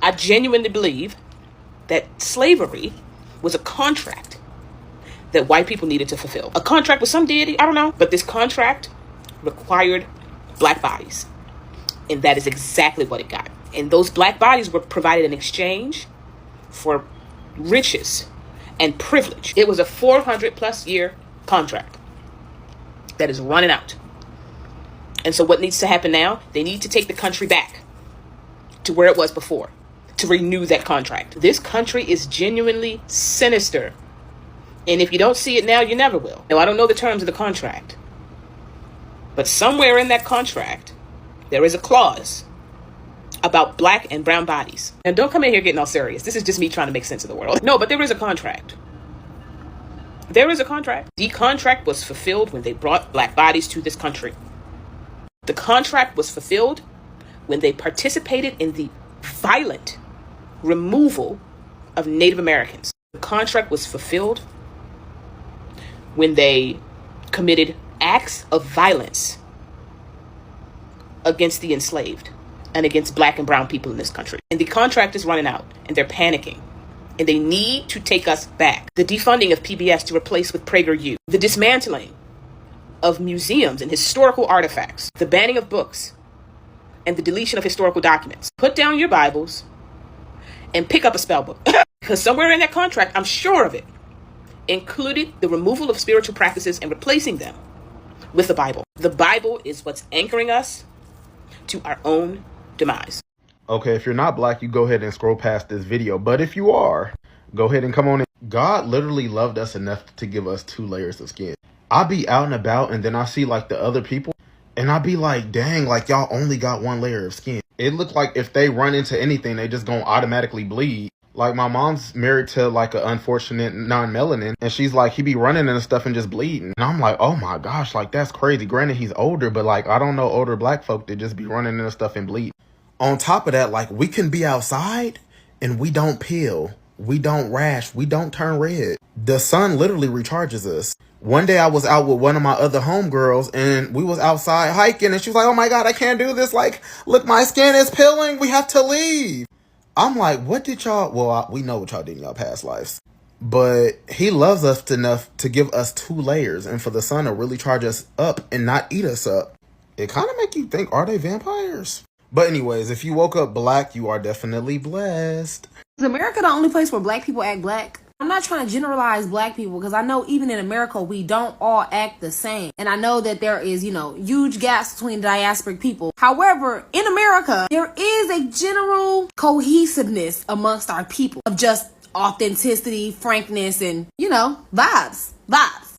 I genuinely believe that slavery was a contract that white people needed to fulfill. A contract with some deity, I don't know. But this contract required black bodies. And that is exactly what it got. And those black bodies were provided in exchange for riches and privilege. It was a 400+ year contract that is running out. And so what needs to happen now? They need to take the country back to where it was before to renew that contract. This country is genuinely sinister. And if you don't see it now, you never will. Now, I don't know the terms of the contract, but somewhere in that contract, there is a clause about black and brown bodies. And don't come in here getting all serious. This is just me trying to make sense of the world. No, but there is a contract. There is a contract. The contract was fulfilled when they brought black bodies to this country. The contract was fulfilled when they participated in the violent removal of Native Americans. The contract was fulfilled when they committed acts of violence against the enslaved and against black and brown people in this country. And the contract is running out, and they're panicking. And they need to take us back. The defunding of PBS to replace with PragerU. The dismantling of museums and historical artifacts. The banning of books. And the deletion of historical documents. Put down your Bibles and pick up a spell book. Because somewhere in that contract, I'm sure of it, included the removal of spiritual practices and replacing them with the Bible. The Bible is what's anchoring us to our own demise. Okay, if you're not black, you go ahead and scroll past this video. But if you are, go ahead and come on in. God literally loved us enough to give us 2 layers of skin. I be out and about and then I see like the other people and I be like, dang, like y'all only got 1 layer of skin. It looked like if they run into anything, they just gonna automatically bleed. Like my mom's married to like an unfortunate non-melanin and she's like, he be running and stuff and just bleeding. And I'm like, oh my gosh, like that's crazy. Granted, he's older, but like I don't know older black folk that just be running and stuff and bleed. On top of that, like we can be outside and we don't peel. We don't rash. We don't turn red. The sun literally recharges us. One day I was out with one of my other homegirls and we was outside hiking and she was like, oh my God, I can't do this. Like, look, my skin is peeling. We have to leave. I'm like, what did y'all, well, we know what y'all did in y'all past lives. But he loves us enough to give us 2 layers and for the sun to really charge us up and not eat us up. It kind of make you think, are they vampires? But anyways, if you woke up black, you are definitely blessed. Is America the only place where black people act black? I'm not trying to generalize black people because I know even in America, we don't all act the same. And I know that there is, huge gaps between diasporic people. However, in America, there is a general cohesiveness amongst our people of just authenticity, frankness, and, vibes.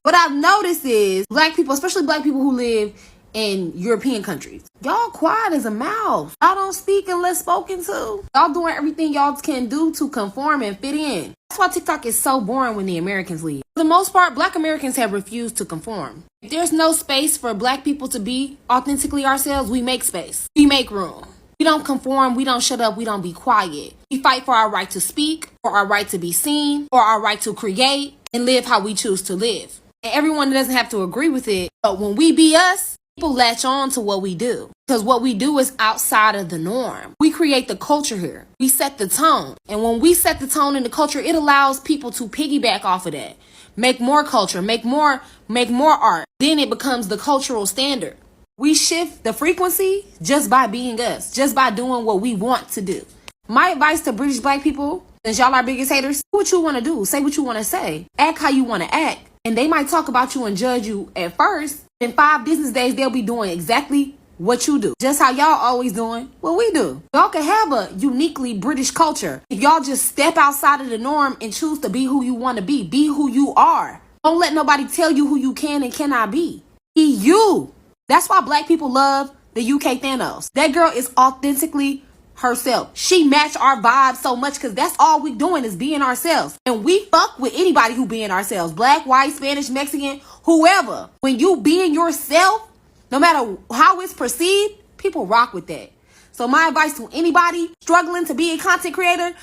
What I've noticed is black people, especially black people who live in European countries, y'all quiet as a mouse. Y'all don't speak unless spoken to. Y'all doing everything y'all can do to conform and fit in. That's why TikTok is so boring when the Americans leave. For the most part, black Americans have refused to conform. If there's no space for black people to be authentically ourselves, we make space. We make room. We don't conform. We don't shut up. We don't be quiet. We fight for our right to speak, for our right to be seen, for our right to create and live how we choose to live. And everyone doesn't have to agree with it. But when we be us, people latch on to what we do because what we do is outside of the norm. We create the culture here. We set the tone. And when we set the tone in the culture, it allows people to piggyback off of that. Make more culture, make more art. Then it becomes the cultural standard. We shift the frequency just by being us, just by doing what we want to do. My advice to British black people, since y'all our biggest haters, do what you want to do. Say what you want to say. Act how you want to act. And they might talk about you and judge you at first. In 5 business days, they'll be doing exactly what you do. Just how y'all always doing what we do. Y'all can have a uniquely British culture. If y'all just step outside of the norm and choose to be who you want to be. Be who you are. Don't let nobody tell you who you can and cannot be. Be you. That's why black people love the UK Thanos. That girl is authentically herself. She matched our vibe so much because that's all we doing is being ourselves. And we fuck with anybody who being ourselves. Black, white, Spanish, Mexican, whoever. When you being yourself, no matter how it's perceived, people rock with that. So my advice to anybody struggling to be a content creator,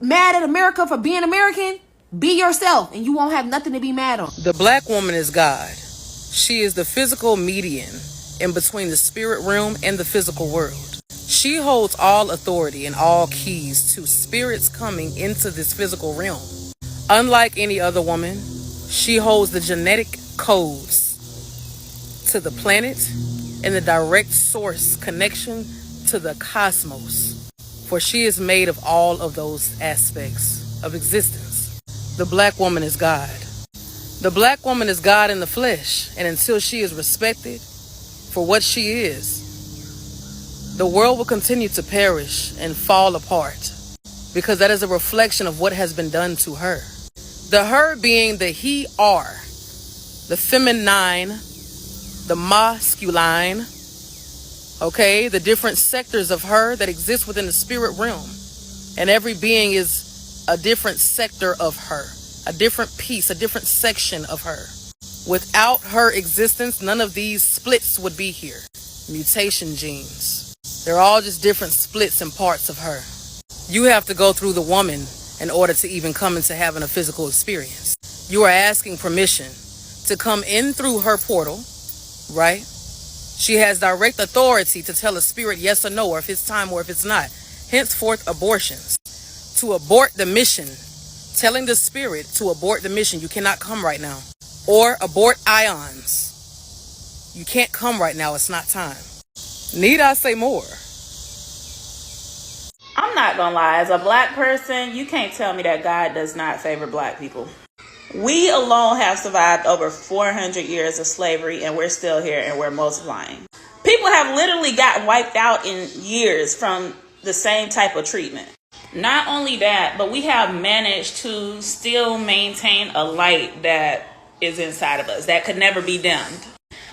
mad at America for being American, be yourself and you won't have nothing to be mad on. The black woman is God. She is the physical median in between the spirit realm and the physical world. She holds all authority and all keys to spirits coming into this physical realm. Unlike any other woman, she holds the genetic codes to the planet and the direct source connection to the cosmos, for she is made of all of those aspects of existence. The black woman is God. The black woman is God in the flesh, and until she is respected for what she is, the world will continue to perish and fall apart, because that is a reflection of what has been done to her. The her being the he are, the feminine, the masculine, okay, the different sectors of her that exist within the spirit realm. And every being is a different sector of her, a different piece, a different section of her. Without her existence, none of these splits would be here. Mutation genes. They're all just different splits and parts of her. You have to go through the woman in order to even come into having a physical experience. You are asking permission to come in through her portal, right? She has direct authority to tell a spirit yes or no, or if it's time or if it's not. Henceforth, abortions. To abort the mission, telling the spirit to abort the mission, you cannot come right now. Or abort ions. You can't come right now, it's not time. Need I say more? I'm not gonna lie, as a black person, you can't tell me that God does not favor black people. We alone have survived over 400 years of slavery, and we're still here and we're multiplying. People have literally gotten wiped out in years from the same type of treatment. Not only that, but we have managed to still maintain a light that is inside of us that could never be dimmed.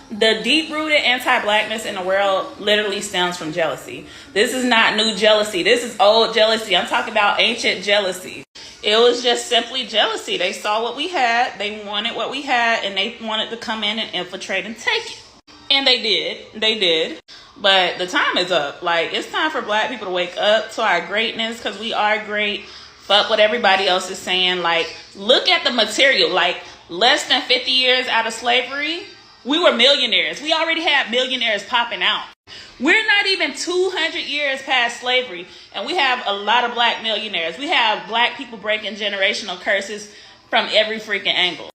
The deep-rooted anti-blackness in the world literally stems from jealousy. This is not new jealousy. This is old jealousy. I'm talking about ancient jealousy. It was just simply jealousy. They saw what we had, they wanted what we had, and they wanted to come in and infiltrate and take it. And they did. But the time is up. Like, it's time for black people to wake up to our greatness, because we are great. Fuck what everybody else is saying. Like, look at the material. Like, less than 50 years out of slavery, we were millionaires. We already had millionaires popping out. We're not even 200 years past slavery, and we have a lot of black millionaires. We have black people breaking generational curses from every freaking angle.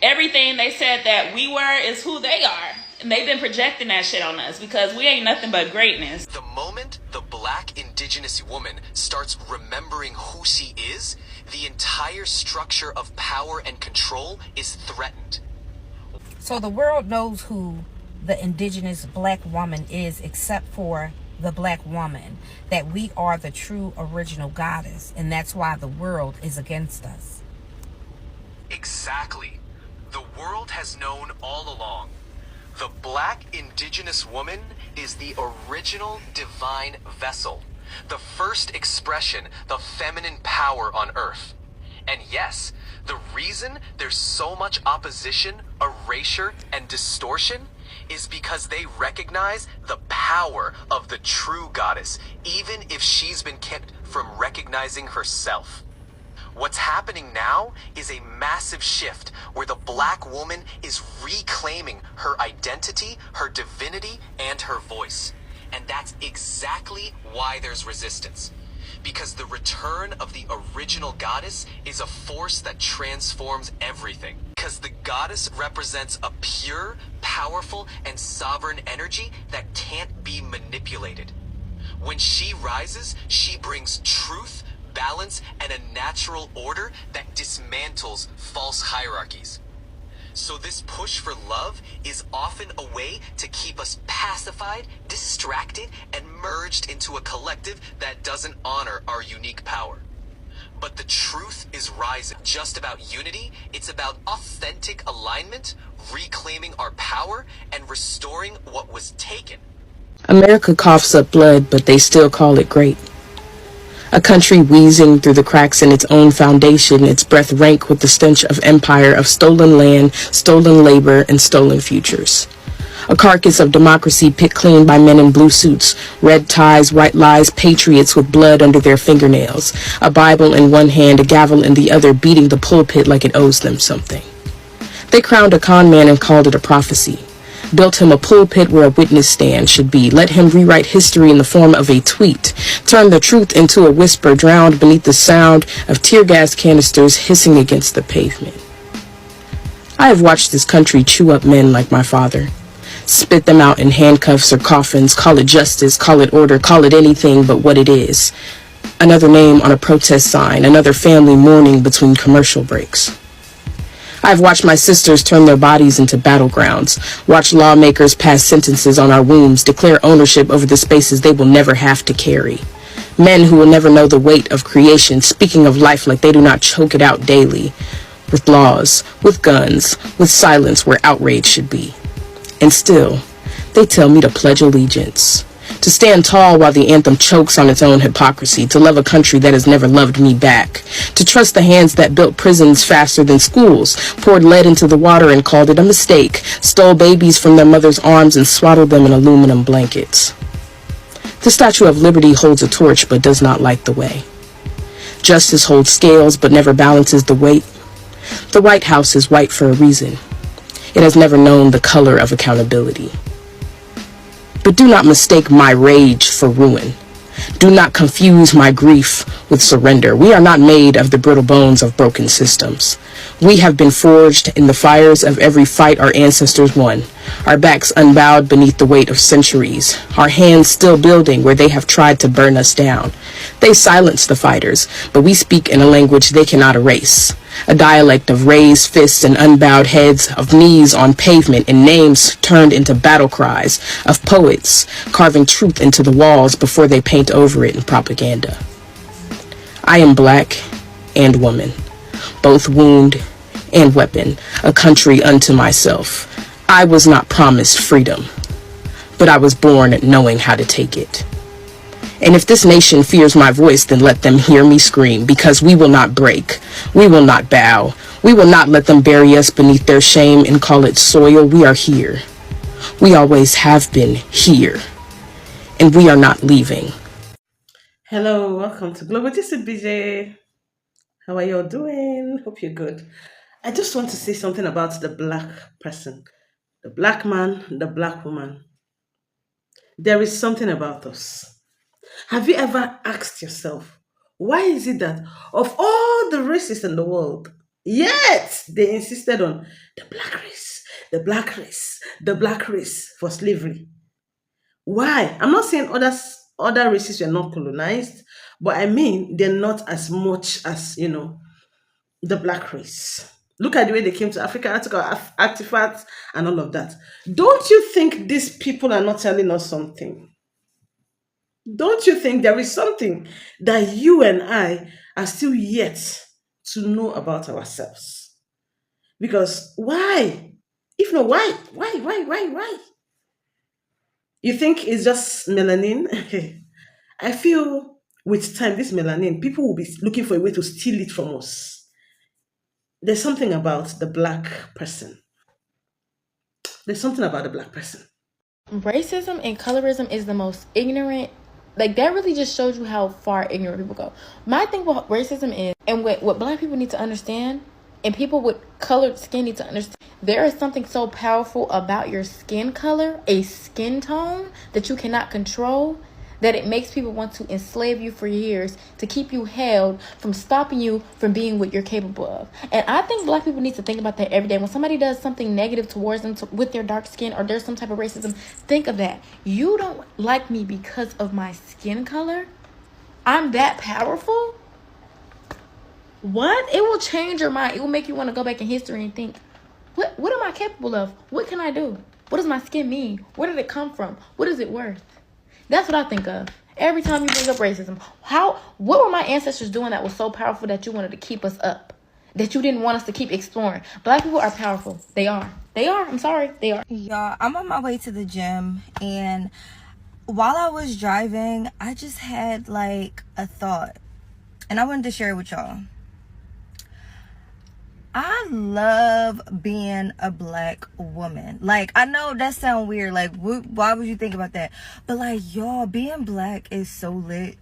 Everything they said that we were is who they are. And they've been projecting that shit on us because we ain't nothing but greatness. The moment the black indigenous woman starts remembering who she is, the entire structure of power and control is threatened. So the world knows who the indigenous black woman is, except for the black woman, that we are the true original goddess, and that's why the world is against us. Exactly. The world has known all along. The black indigenous woman is the original divine vessel, the first expression, the feminine power on earth. And yes, the reason there's so much opposition, erasure, and distortion is because they recognize the power of the true goddess, even if she's been kept from recognizing herself. What's happening now is a massive shift where the black woman is reclaiming her identity, her divinity, and her voice. And that's exactly why there's resistance. Because the return of the original goddess is a force that transforms everything. Because the goddess represents a pure, powerful, and sovereign energy that can't be manipulated. When she rises, she brings truth, balance, and a natural order that dismantles false hierarchies. So this push for love is often a way to keep us pacified, distracted, and merged into a collective that doesn't honor our unique power. But the truth is rising. Just about unity, it's about authentic alignment, reclaiming our power, and restoring what was taken. America coughs up blood, but they still call it great. A country wheezing through the cracks in its own foundation, its breath rank with the stench of empire, of stolen land, stolen labor, and stolen futures. A carcass of democracy picked clean by men in blue suits, red ties, white lies, patriots with blood under their fingernails, a Bible in one hand, a gavel in the other, beating the pulpit like it owes them something. They crowned a con man and called it a prophecy. Built him a pulpit where a witness stand should be. Let him rewrite history in the form of a tweet. Turn the truth into a whisper drowned beneath the sound of tear gas canisters hissing against the pavement. I have watched this country chew up men like my father. Spit them out in handcuffs or coffins, call it justice, call it order, call it anything but what it is. Another name on a protest sign, another family mourning between commercial breaks. I've watched my sisters turn their bodies into battlegrounds, watch lawmakers pass sentences on our wombs, declare ownership over the spaces they will never have to carry. Men who will never know the weight of creation, speaking of life like they do not choke it out daily. With laws, with guns, with silence where outrage should be. And still, they tell me to pledge allegiance. To stand tall while the anthem chokes on its own hypocrisy, to love a country that has never loved me back, to trust the hands that built prisons faster than schools, poured lead into the water and called it a mistake, stole babies from their mother's arms and swaddled them in aluminum blankets. The Statue of Liberty holds a torch but does not light the way. Justice holds scales but never balances the weight. The White House is white for a reason. It has never known the color of accountability. But do not mistake my rage for ruin. Do not confuse my grief with surrender. We are not made of the brittle bones of broken systems. We have been forged in the fires of every fight our ancestors won. Our backs unbowed beneath the weight of centuries. Our hands still building where they have tried to burn us down. They silence the fighters, but we speak in a language they cannot erase. A dialect of raised fists and unbowed heads, of knees on pavement and names turned into battle cries, of poets carving truth into the walls before they paint over it in propaganda. I am black and woman, both wound and weapon, a country unto myself. I was not promised freedom, but I was born knowing how to take it. And if this nation fears my voice, then let them hear me scream, because we will not break. We will not bow. We will not let them bury us beneath their shame and call it soil. We are here. We always have been here. And we are not leaving. Hello, welcome to Global Gist with BJ. How are you all doing? Hope you're good. I just want to say something about the black person, the black man, the black woman. There is something about us. Have you ever asked yourself, why is it that of all the races in the world, yet they insisted on the black race, the black race, the black race for slavery? Why? I'm not saying other races were not colonized, but I mean they're not as much as, the black race. Look at the way they came to Africa, took our artifacts and all of that. Don't you think these people are not telling us something? Don't you think there is something that you and I are still yet to know about ourselves? Because why? If not, why? You think it's just melanin? I feel with time, this melanin, people will be looking for a way to steal it from us. There's something about the black person. There's something about the black person. Racism and colorism is the most ignorant. Like, that really just shows you how far ignorant people go. My thing with racism is, and what black people need to understand, and people with colored skin need to understand, there is something so powerful about your skin color, a skin tone that you cannot control, that it makes people want to enslave you for years to keep you held from stopping you from being what you're capable of. And I think black people need to think about that every day. When somebody does something negative towards them with their dark skin, or there's some type of racism, think of that. You don't like me because of my skin color? I'm that powerful? What? It will change your mind. It will make you want to go back in history and think, what am I capable of? What can I do? What does my skin mean? Where did it come from? What is it worth? That's what I think of every time you bring up racism. What were my ancestors doing that was so powerful that you wanted to keep us up? That you didn't want us to keep exploring? Black people are powerful. They are. I'm sorry. They are. Y'all, I'm on my way to the gym, and while I was driving, I just had like a thought, and I wanted to share it with y'all. I love being a black woman. Like, I know that sounds weird. Like, why would you think about that? But like, y'all, being black is so lit.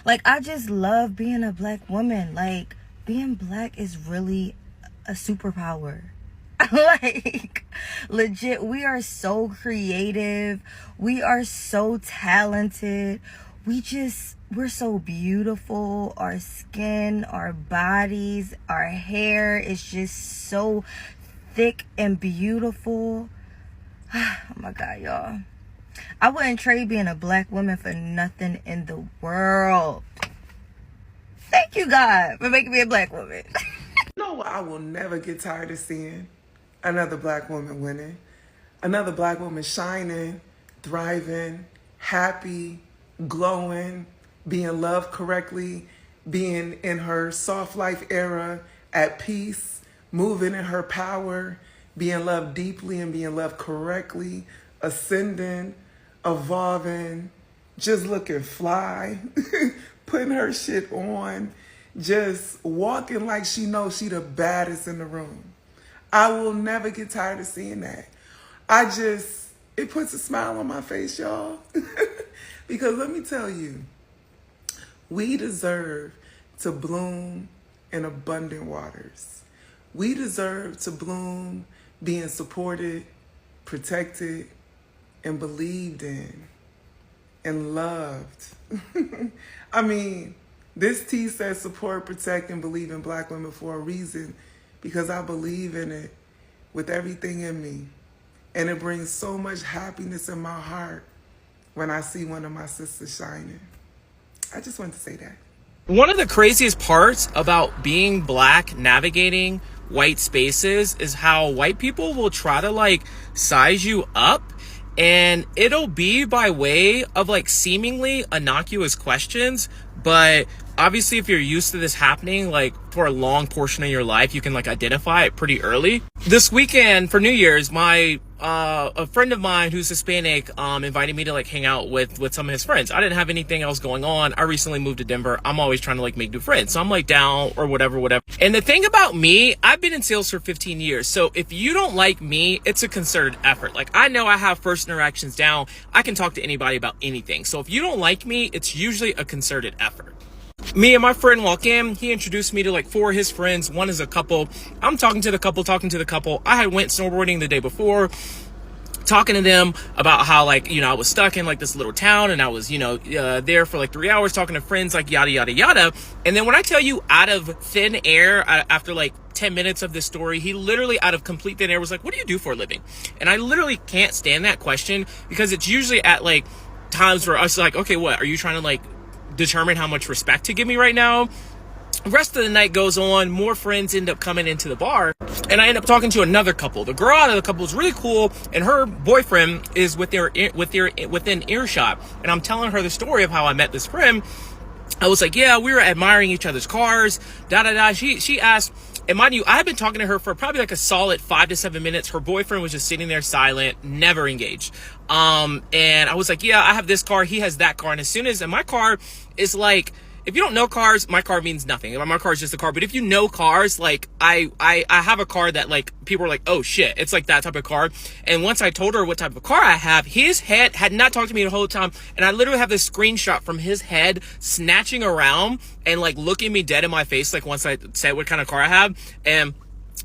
Like, I just love being a black woman. Like, being black is really a superpower. Like, legit, we are so creative. We are so talented. We're so beautiful. Our skin, our bodies, our hair is just so thick and beautiful. Oh my God, y'all. I wouldn't trade being a black woman for nothing in the world. Thank you, God, for making me a black woman. You know what I will never get tired of seeing? Another black woman winning. Another black woman shining, thriving, happy, glowing, being loved correctly, being in her soft life era, at peace, moving in her power, being loved deeply and being loved correctly, ascending, evolving, just looking fly, putting her shit on, just walking like she knows she the baddest in the room. I will never get tired of seeing that. It puts a smile on my face, y'all. Because let me tell you, we deserve to bloom in abundant waters. We deserve to bloom being supported, protected, and believed in, and loved. I mean, this T says support, protect, and believe in black women for a reason, because I believe in it with everything in me. And it brings so much happiness in my heart when I see one of my sisters shining. I just wanted to say that. One of the craziest parts about being black, navigating white spaces, is how white people will try to like size you up, and it'll be by way of like seemingly innocuous questions, but obviously if you're used to this happening like for a long portion of your life, you can like identify it pretty early. This weekend for New Year's, a friend of mine who's Hispanic invited me to like hang out with some of his friends. I didn't have anything else going on. I recently moved to Denver. I'm always trying to like make new friends, so I'm like down or whatever. And the thing about me, I've been in sales for 15 years, so if you don't like me, it's a concerted effort. Like, I know I have first interactions down. I can talk to anybody about anything. So if you don't like me, it's usually a concerted effort. Me and my friend walk in. He introduced me to like 4 of his friends. One is a couple. I'm talking to the couple. I had went snowboarding the day before, talking to them about how like, you know, I was stuck in like this little town, and I was, you know, there for like 3 hours talking to friends, like yada, yada, yada. And then when I tell you, out of thin air, after like 10 minutes of this story, he literally out of complete thin air was like, "What do you do for a living?" And I literally can't stand that question, because it's usually at like times where I was like, okay, what are you trying to like determine how much respect to give me right now? The rest of the night goes on. More friends end up coming into the bar, and I end up talking to another couple. The girl out of the couple is really cool, and her boyfriend is within earshot. And I'm telling her the story of how I met this friend. I was like, yeah, we were admiring each other's cars, She asked, and mind you, I had been talking to her for probably like a solid 5 to 7 minutes. Her boyfriend was just sitting there silent, never engaged. And I was like, yeah, I have this car, he has that car. And my car is like, if you don't know cars, my car means nothing. My car is just a car. But if you know cars, like I have a car that like people are like, oh shit, it's like that type of car. And once I told her what type of car I have, his head had not talked to me the whole time. And I literally have this screenshot from his head snatching around and like looking me dead in my face. Like once I said what kind of car I have, and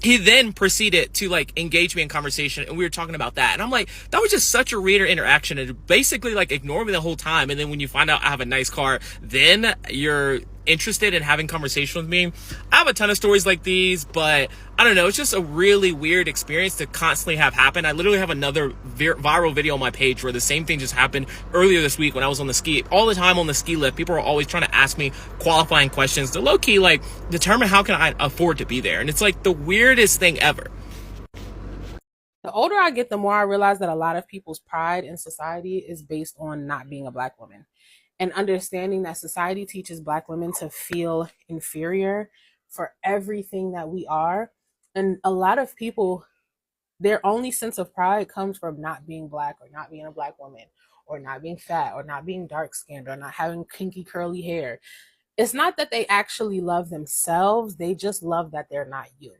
he then proceeded to like engage me in conversation, and we were talking about that. And I'm like, that was just such a weird interaction, and basically like ignore me the whole time. And then when you find out I have a nice car, then you're interested in having conversation with me. I have a ton of stories like these, but I don't know, it's just a really weird experience to constantly have happen. I literally have another viral video on my page where the same thing just happened earlier this week when I was on the ski. All the time on the ski lift, people are always trying to ask me qualifying questions to low-key like determine how can I afford to be there. And it's like the weirdest thing ever. The older I get, the more I realize that a lot of people's pride in society is based on not being a Black woman, and understanding that society teaches Black women to feel inferior for everything that we are. And a lot of people, their only sense of pride comes from not being Black, or not being a Black woman, or not being fat, or not being dark skinned, or not having kinky curly hair. It's not that they actually love themselves, they just love that they're not you.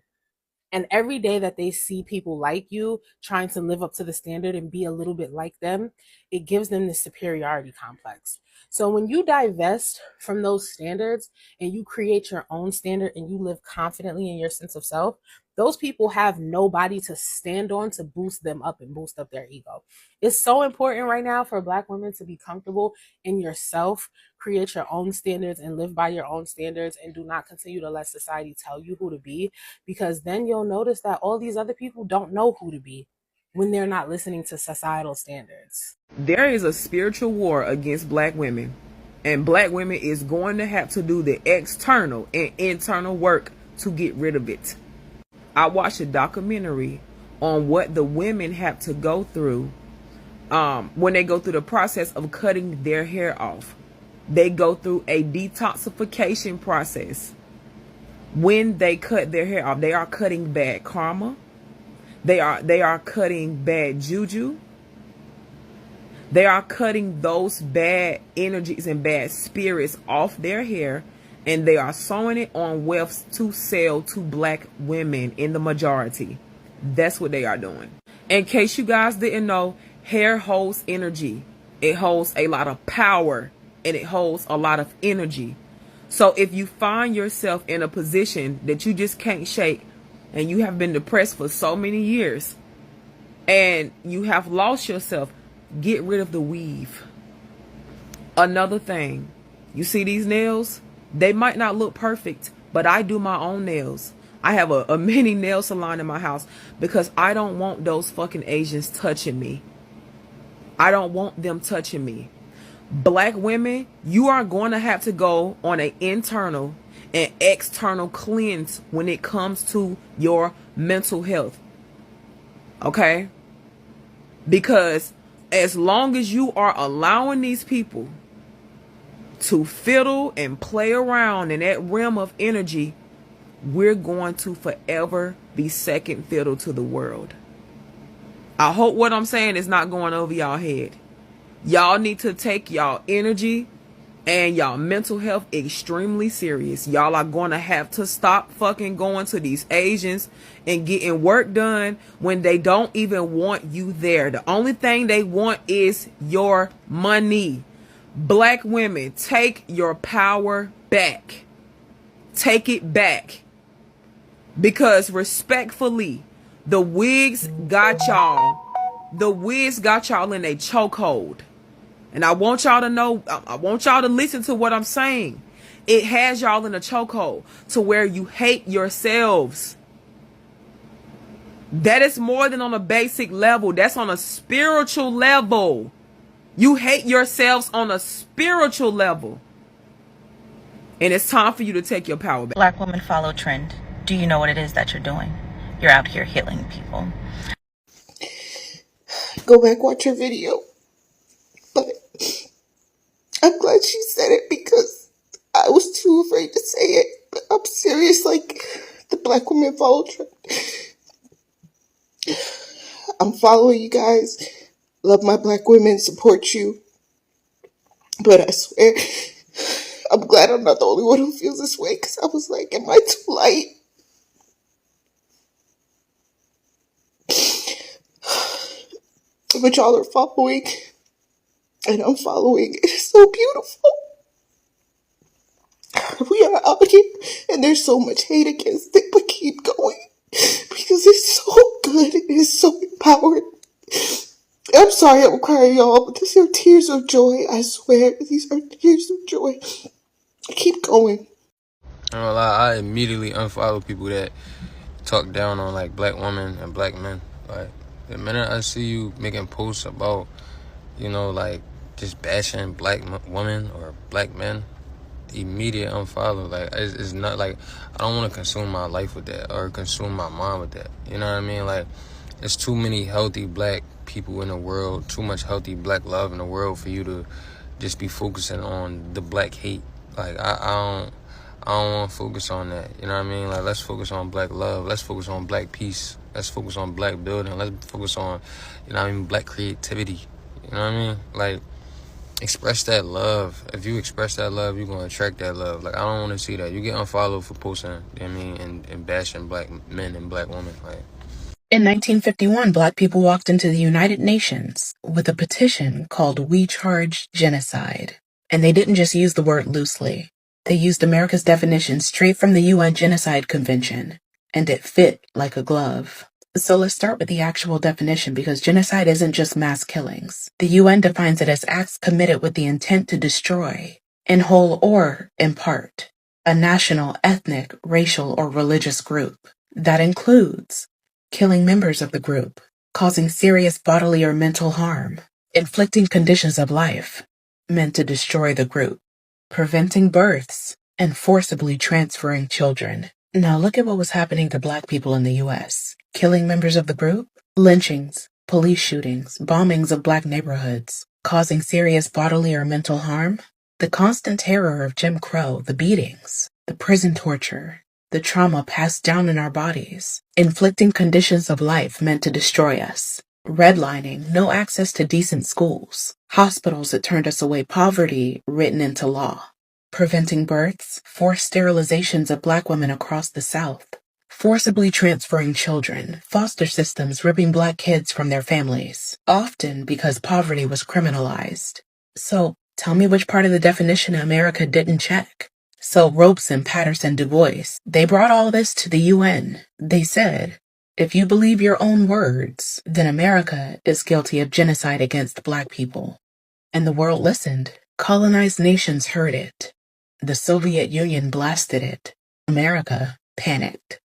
And every day that they see people like you trying to live up to the standard and be a little bit like them, it gives them this superiority complex. So when you divest from those standards and you create your own standard and you live confidently in your sense of self, those people have nobody to stand on to boost them up and boost up their ego. It's so important right now for Black women to be comfortable in yourself, create your own standards and live by your own standards, and do not continue to let society tell you who to be, because then you'll notice that all these other people don't know who to be when they're not listening to societal standards. There is a spiritual war against Black women, and Black women is going to have to do the external and internal work to get rid of it. I watched a documentary on what the women have to go through when they go through the process of cutting their hair off. They go through a detoxification process. When they cut their hair off, they are cutting bad karma. They are cutting bad juju. They are cutting those bad energies and bad spirits off their hair, and they are sewing it on wefts to sell to Black women in the majority. That's what they are doing. In case you guys didn't know, hair holds energy. It holds a lot of power, and it holds a lot of energy. So if you find yourself in a position that you just can't shake, and you have been depressed for so many years, and you have lost yourself, get rid of the weave. Another thing, you see these nails? They might not look perfect, but I do my own nails. I have a mini nail salon in my house because I don't want those fucking Asians touching me. I don't want them touching me. Black women, you are going to have to go on an internal and external cleanse when it comes to your mental health. Okay? Because as long as you are allowing these people to fiddle and play around in that realm of energy, we're going to forever be second fiddle to the world. I hope what I'm saying is not going over y'all head. Y'all need to take y'all energy and y'all mental health extremely serious. Y'all are going to have to stop fucking going to these Asians and getting work done when they don't even want you there. The only thing they want is your money. Black women, take your power back. Take it back. Because respectfully, the wigs got y'all. The wigs got y'all in a chokehold. And I want y'all to know, I want y'all to listen to what I'm saying. It has y'all in a chokehold to where you hate yourselves. That is more than on a basic level. That's on a spiritual level. You hate yourselves on a spiritual level. And it's time for you to take your power back. Black women follow trend. Do you know what it is that you're doing? You're out here healing people. Go back, watch her video. But I'm glad she said it because I was too afraid to say it. But I'm serious, like, the Black women follow trend. I'm following you guys. Love my Black women, support you. But I swear, I'm glad I'm not the only one who feels this way, because I was like, am I too light? But y'all are following, and I'm following. It is so beautiful. We are out here, and there's so much hate against it, but keep going, because it's so good, it is so empowering. I'm sorry I'm crying, y'all, but these are tears of joy, I swear. These are tears of joy. Keep going. I immediately unfollow people that talk down on, like, Black women and Black men. Like, the minute I see you making posts about, you know, like, just bashing Black women or Black men, immediate unfollow. Like, it's not like, I don't want to consume my life with that or consume my mind with that. You know what I mean? Like, there's too many healthy Black people in the world, too much healthy Black love in the world for you to just be focusing on the Black hate. Like, I don't want to focus on that. You know what I mean? Like, let's focus on Black love. Let's focus on Black peace. Let's focus on Black building. Let's focus on, you know what I mean, Black creativity. You know what I mean? Like, express that love. If you express that love, you're going to attract that love. Like, I don't want to see that. You get unfollowed for posting, you know what I mean, and bashing Black men and Black women. Like, In 1951, Black people walked into the United Nations with a petition called We Charge Genocide. And they didn't just use the word loosely. They used America's definition straight from the UN Genocide Convention. and it fit like a glove. So let's start with the actual definition, because genocide isn't just mass killings. The UN defines it as acts committed with the intent to destroy, in whole or in part, a national, ethnic, racial, or religious group. That includes killing members of the group, causing serious bodily or mental harm, inflicting conditions of life meant to destroy the group, preventing births, and forcibly transferring children. Now look at what was happening to Black people in the U.S. Killing members of the group, lynchings, police shootings, bombings of Black neighborhoods, causing serious bodily or mental harm, the constant terror of Jim Crow, the beatings, the prison torture, the trauma passed down in our bodies, inflicting conditions of life meant to destroy us, redlining, no access to decent schools, hospitals that turned us away, poverty written into law, preventing births, forced sterilizations of Black women across the South, forcibly transferring children, foster systems ripping Black kids from their families, often because poverty was criminalized. So, tell me which part of the definition America didn't check. So Robeson, Patterson, Du Bois, they brought all this to the UN. They said, if you believe your own words, then America is guilty of genocide against Black people. And the world listened. Colonized nations heard it. The Soviet Union blasted it. America panicked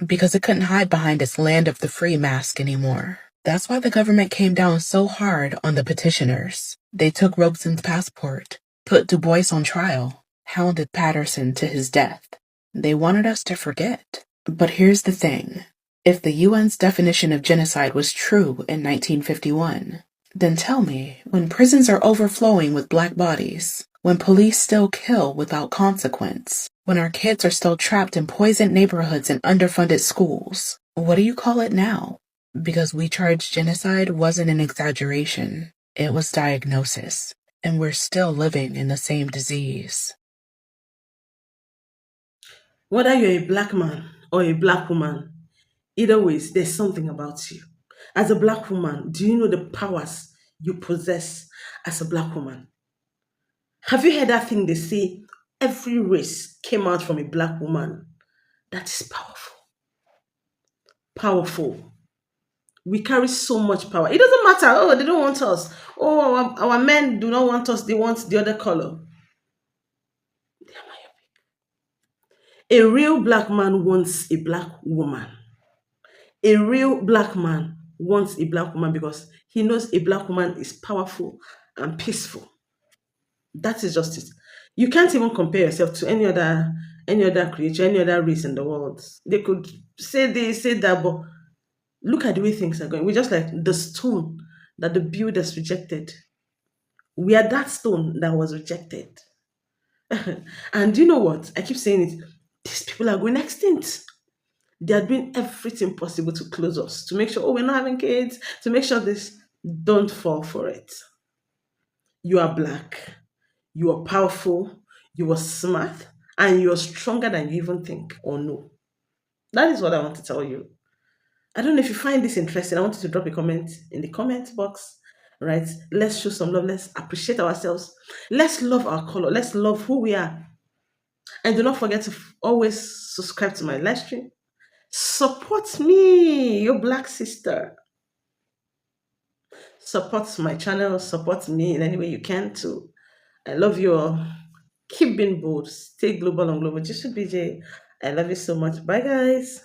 because it couldn't hide behind its land of the free mask anymore. That's why the government came down so hard on the petitioners. They took Robeson's passport, put Du Bois on trial, hounded Patterson to his death. They wanted us to forget. But here's the thing. If the UN's definition of genocide was true in 1951, then tell me, when prisons are overflowing with Black bodies, when police still kill without consequence, when our kids are still trapped in poisoned neighborhoods and underfunded schools, what do you call it now? Because we charged genocide wasn't an exaggeration. It was diagnosis. And we're still living in the same disease. Whether you're a Black man or a Black woman, either ways, there's something about you. As a Black woman, do you know the powers you possess as a Black woman? Have you heard that thing they say every race came out from a Black woman? That is powerful. Powerful. We carry so much power. It doesn't matter. Oh, they don't want us. Oh, our men do not want us. They want the other color. A real Black man wants a Black woman. A real Black man wants a Black woman because he knows a Black woman is powerful and peaceful. That is just it. You can't even compare yourself to any other creature, any other race in the world. They could say this, say that, but look at the way things are going. We're just like the stone that the builders rejected. We are that stone that was rejected. And you know what? I keep saying it. These people are going extinct. They are doing everything possible to close us, to make sure, oh, we're not having kids, to make sure this. Don't fall for it. You are Black. You are powerful. You are smart. And you are stronger than you even think or know. That is what I want to tell you. I don't know if you find this interesting. I want you to drop a comment in the comment box. Right? Let's show some love. Let's appreciate ourselves. Let's love our color. Let's love who we are. And do not forget to always subscribe to my live stream. Support me, your Black sister. Support my channel. Support me in any way you can too. I love you all. Keep being bold. Stay global and global. Just BJ. I love you so much. Bye, guys.